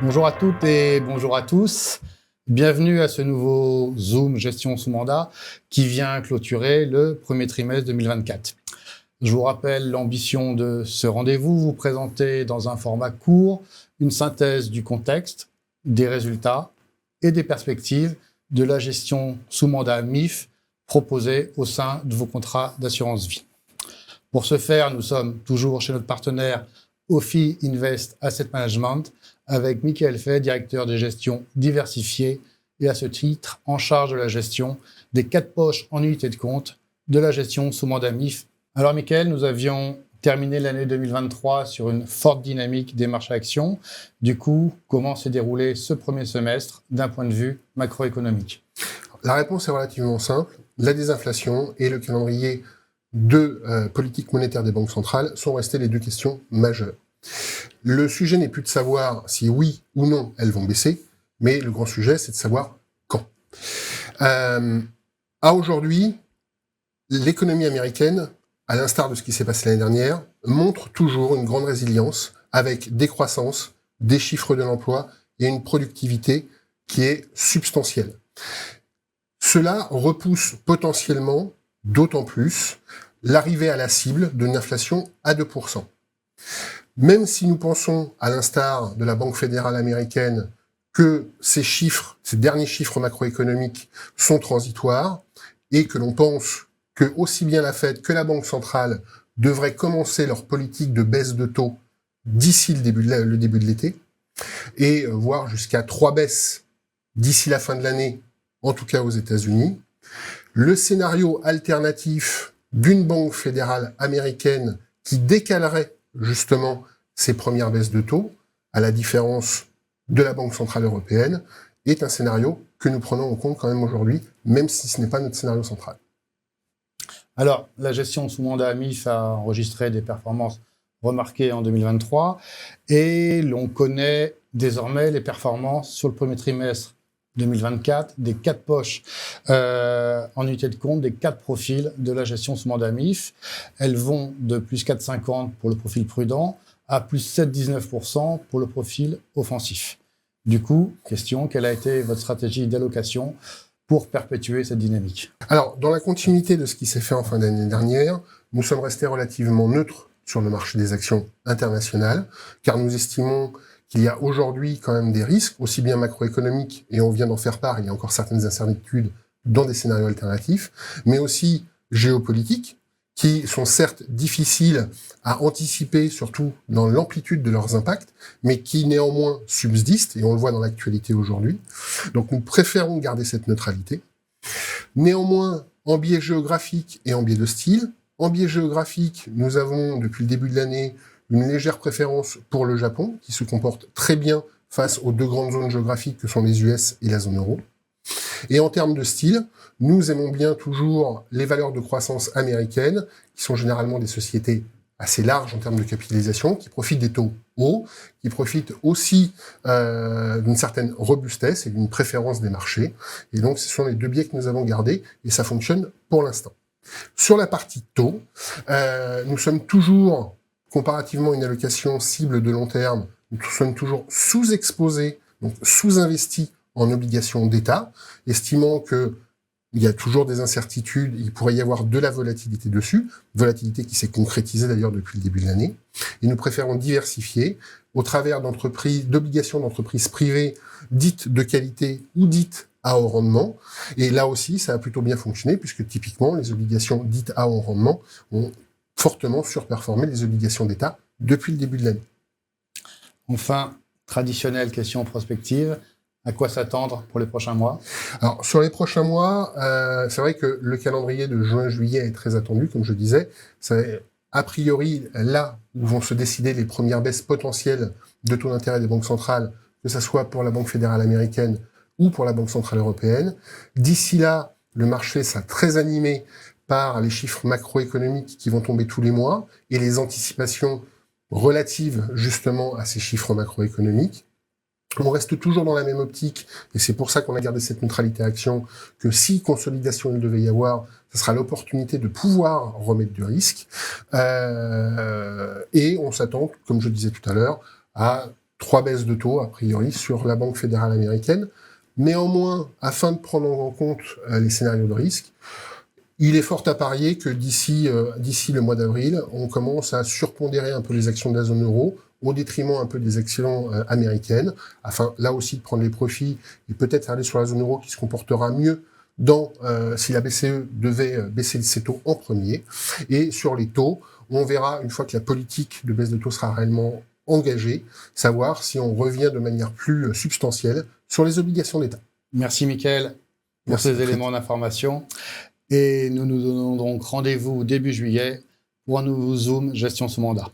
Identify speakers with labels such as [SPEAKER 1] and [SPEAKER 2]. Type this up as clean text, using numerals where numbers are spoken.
[SPEAKER 1] Bonjour à toutes et bonjour à tous. Bienvenue à ce nouveau Zoom gestion sous mandat qui vient clôturer le premier trimestre 2024. Je vous rappelle l'ambition de ce rendez-vous, vous présenter dans un format court une synthèse du contexte, des résultats et des perspectives de la gestion sous mandat MIF proposée au sein de vos contrats d'assurance vie. Pour ce faire, nous sommes toujours chez notre partenaire Ophi Invest Asset Management avec Michael Fay, directeur de gestion diversifiée et à ce titre en charge de la gestion des 4 poches en unité de compte de la gestion sous mandat MIF. Alors Michael, nous avions terminé l'année 2023 sur une forte dynamique des marchés actions. Du coup, comment s'est déroulé ce premier semestre d'un point de vue macroéconomique ?
[SPEAKER 2] La réponse est relativement simple. La désinflation et le calendrier de politique monétaire des banques centrales sont restés les deux questions majeures. Le sujet n'est plus de savoir si oui ou non elles vont baisser, mais le grand sujet, c'est de savoir quand. À aujourd'hui, l'économie américaine, à l'instar de ce qui s'est passé l'année dernière, montre toujours une grande résilience avec des croissances, des chiffres de l'emploi et une productivité qui est substantielle. Cela repousse potentiellement, d'autant plus, l'arrivée à la cible d'une inflation à 2%. Même si nous pensons, à l'instar de la Banque fédérale américaine, que ces derniers chiffres macroéconomiques sont transitoires et que l'on pense que aussi bien la Fed que la Banque centrale devraient commencer leur politique de baisse de taux d'ici le début de l'été et voire jusqu'à 3 baisses d'ici la fin de l'année, en tout cas aux États-Unis. Le scénario alternatif d'une banque fédérale américaine qui décalerait justement ces premières baisses de taux, à la différence de la Banque centrale européenne, est un scénario que nous prenons en compte quand même aujourd'hui, même si ce n'est pas notre scénario central.
[SPEAKER 1] Alors, la gestion sous mandat MIF a enregistré des performances remarquées en 2023 et l'on connaît désormais les performances sur le premier trimestre 2024 des 4 poches en unité de compte, des 4 profils de la gestion sous mandat MIF. Elles vont de plus 4,50 pour le profil prudent à plus 7,19% pour le profil offensif. Du coup, question, quelle a été votre stratégie d'allocation pour perpétuer cette dynamique ?
[SPEAKER 2] Alors, dans la continuité de ce qui s'est fait en fin d'année dernière, nous sommes restés relativement neutres sur le marché des actions internationales, car nous estimons qu'il y a aujourd'hui quand même des risques, aussi bien macroéconomiques, et on vient d'en faire part, il y a encore certaines incertitudes dans des scénarios alternatifs, mais aussi géopolitiques, qui sont certes difficiles à anticiper, surtout dans l'amplitude de leurs impacts, mais qui néanmoins subsistent, et on le voit dans l'actualité aujourd'hui. Donc nous préférons garder cette neutralité. Néanmoins, en biais géographique et en biais de style, en biais géographique, nous avons depuis le début de l'année une légère préférence pour le Japon, qui se comporte très bien face aux 2 grandes zones géographiques que sont les US et la zone euro. Et en termes de style, nous aimons bien toujours les valeurs de croissance américaines, qui sont généralement des sociétés assez larges en termes de capitalisation, qui profitent des taux hauts, qui profitent aussi d'une certaine robustesse et d'une préférence des marchés. Et donc, ce sont les 2 biais que nous avons gardés, et ça fonctionne pour l'instant. Sur la partie taux, nous sommes toujours, comparativement à une allocation cible de long terme, nous sommes toujours sous-exposés, donc sous-investis en obligations d'État, estimant que il y a toujours des incertitudes, il pourrait y avoir de la volatilité dessus, volatilité qui s'est concrétisée d'ailleurs depuis le début de l'année. Et nous préférons diversifier au travers d'obligations d'entreprises privées dites de qualité ou dites à haut rendement. Et là aussi, ça a plutôt bien fonctionné, puisque typiquement, les obligations dites à haut rendement ont fortement surperformé les obligations d'État depuis le début de l'année.
[SPEAKER 1] Enfin, traditionnelle question prospective. À quoi s'attendre pour les prochains mois ?
[SPEAKER 2] Alors, sur les prochains mois, c'est vrai que le calendrier de juin-juillet est très attendu, comme je disais. C'est a priori là où vont se décider les premières baisses potentielles de taux d'intérêt des banques centrales, que ce soit pour la Banque fédérale américaine ou pour la Banque centrale européenne. D'ici là, le marché sera très animé par les chiffres macroéconomiques qui vont tomber tous les mois et les anticipations relatives justement à ces chiffres macroéconomiques. On reste toujours dans la même optique, et c'est pour ça qu'on a gardé cette neutralité action, que si consolidation il devait y avoir, ce sera l'opportunité de pouvoir remettre du risque. Et on s'attend, comme je disais tout à l'heure, à 3 baisses de taux, a priori, sur la Banque fédérale américaine. Néanmoins, afin de prendre en compte les scénarios de risque, il est fort à parier que d'ici le mois d'avril, on commence à surpondérer un peu les actions de la zone euro au détriment un peu des actions américaines, afin là aussi de prendre les profits et peut-être aller sur la zone euro qui se comportera mieux si la BCE devait baisser ses taux en premier. Et sur les taux, on verra, une fois que la politique de baisse de taux sera réellement engagée, savoir si on revient de manière plus substantielle sur les obligations d'État.
[SPEAKER 1] Merci Mickaël pour ces éléments d'information. Et nous nous donnons donc rendez-vous début juillet pour un nouveau Zoom Gestion sous mandat.